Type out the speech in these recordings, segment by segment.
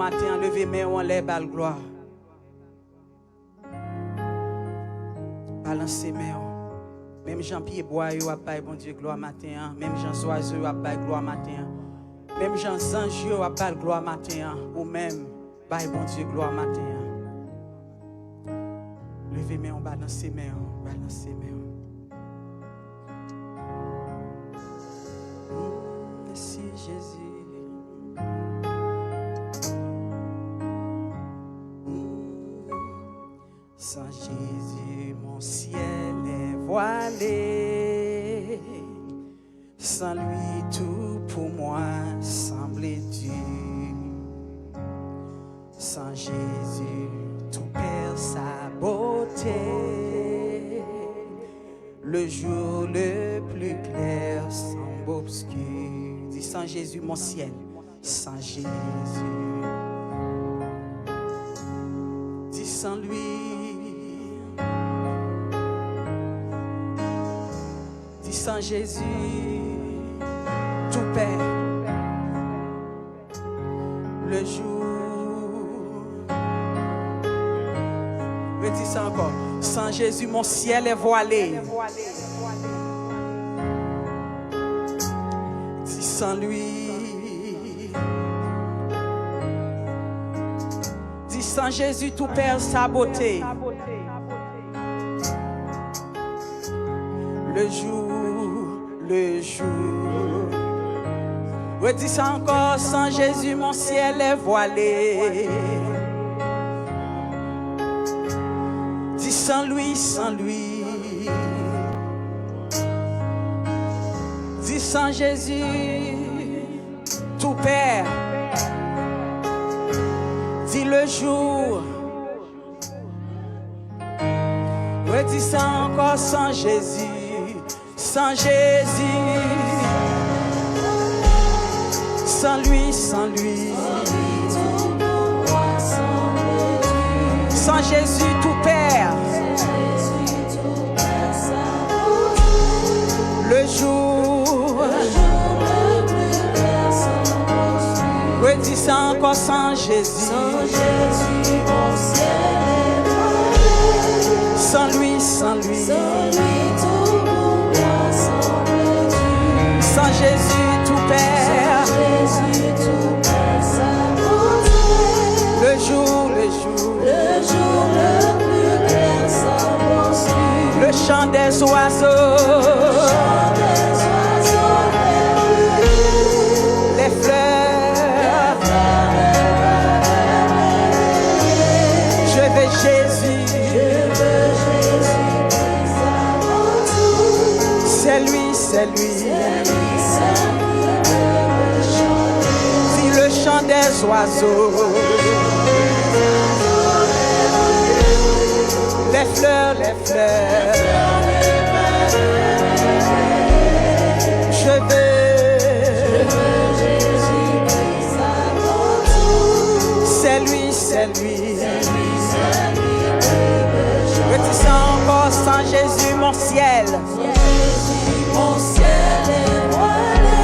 Matin, levé main en l'air, bal gloire. Balancez main. Même Jean-Pierre Bois, yo a bail bon Dieu gloire matin. Même Jean Soiseau a bail gloire matin. Même Jean Sange yo a bail gloire matin. Ou même bail bon Dieu gloire matin. Levez main, balancez main, balancez main. Merci Jésus. Sans Jésus, mon ciel est voilé. Sans lui, tout pour moi semble dur. Sans Jésus, tout perd sa beauté. Le jour le plus clair semble obscur. Dis sans Jésus, mon ciel, sans Jésus. Dis sans lui. Sans Jésus, tout perd. Le jour. Redis ça encore. Sans Jésus, mon ciel est voilé. Dis sans lui. Dis sans Jésus, tout perd sa beauté. Le jour. Le jour. Redis ça encore, sans Jésus, mon ciel est voilé. Dis sans lui, sans lui. Dis sans Jésus, tout perd. Dis le jour. Redis ça encore, sans Jésus. Sans Jésus, sans lui, sans lui, sans Jésus tout perd. Le jour, redis ça encore, sans Jésus, sans lui, sans lui. Sans Jésus tout perd. Le jour, le jour, le plus clair s'avance. Le chant des oiseaux. Les fleurs. Je veux Jésus. C'est lui, c'est lui. Des oiseaux, les fleurs, les fleurs. Je veux Jésus-Christ. C'est lui, c'est lui. Redis ça encore, sans Jésus, mon ciel. Mon ciel est voilé.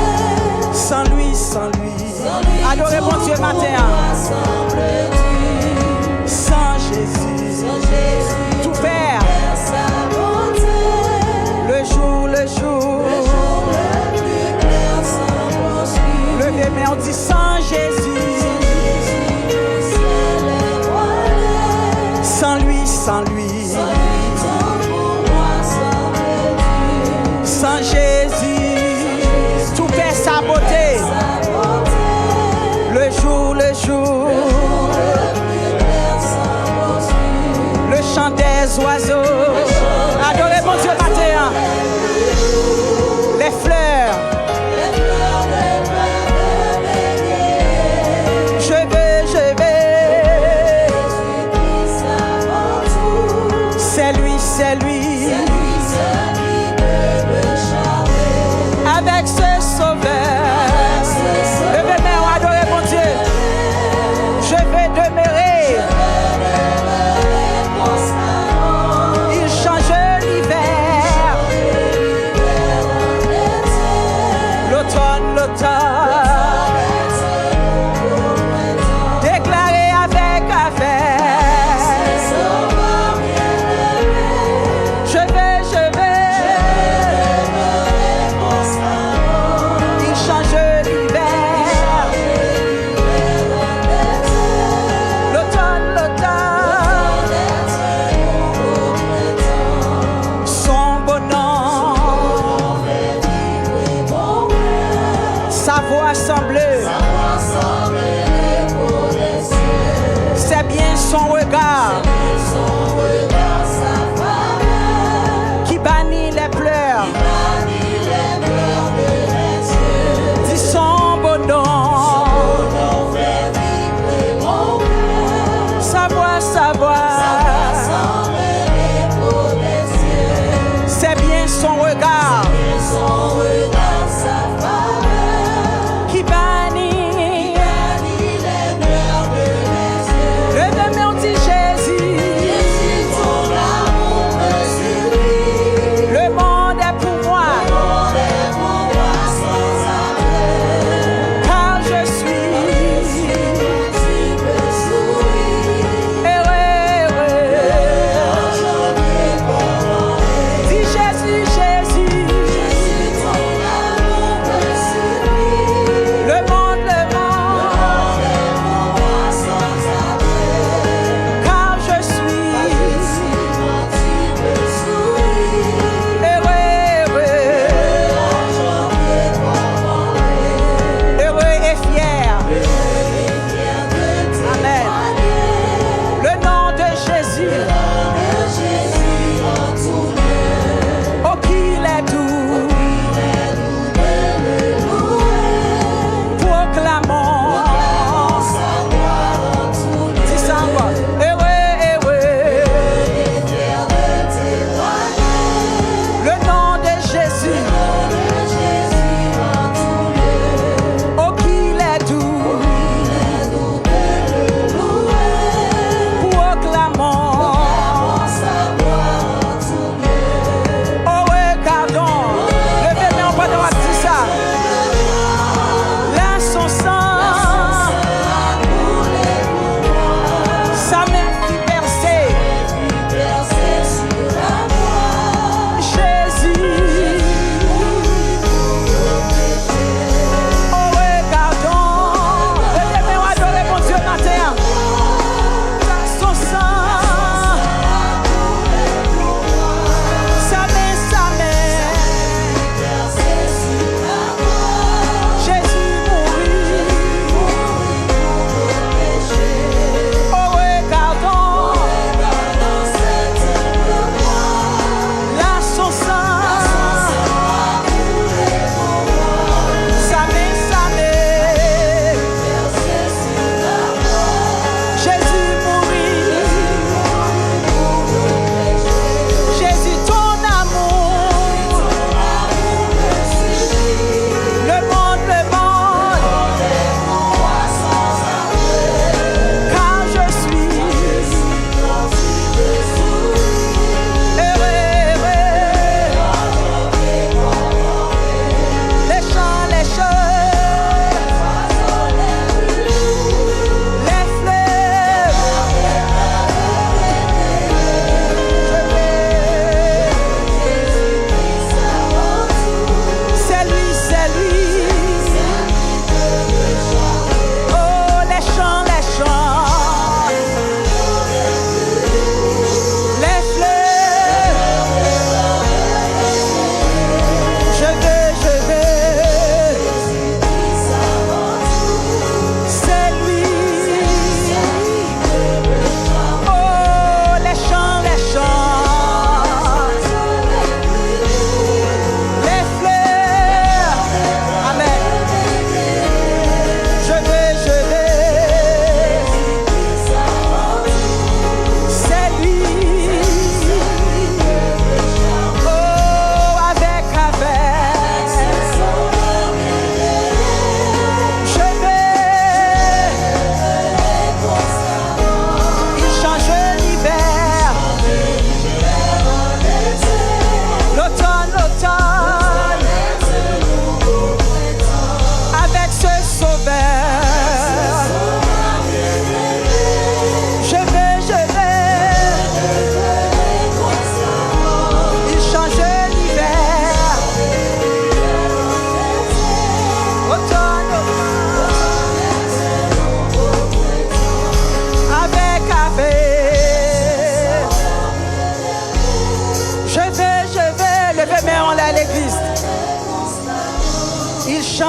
Sans lui, sans lui. Adorez mon Dieu matin. Sans Jésus, tout perd. Le jour, le jour. Levez main, on dit sans Jésus. Sans lui, sans lui. Sans Jésus, tout perd sa beauté. Le jour, le jour, le chant des oiseaux. Adorez mon Dieu matin. Les fleurs.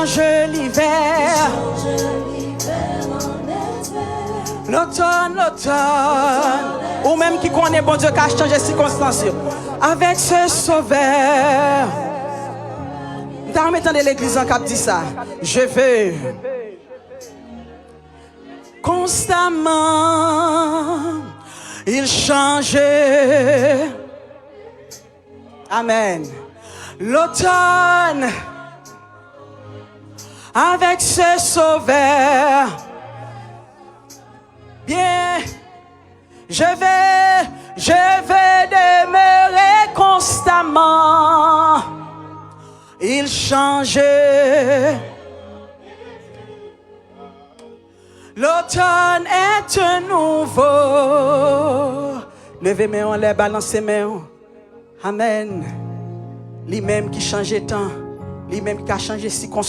change l'hiver. L'automne, l'automne. Ou même qui connaît bon Dieu qui a changé les circonstances. Avec ce sauveur. Dans le temps de l'église en cap dit ça. Je veux constamment il change. Amen. L'automne avec ce sauveur. Bien, je vais demeurer constamment. Il change. L'automne est un nouveau. Levez mes mains, les balancez mes mains. Amen. Lui-même qui change le temps. Lui-même qui a changé circonstances.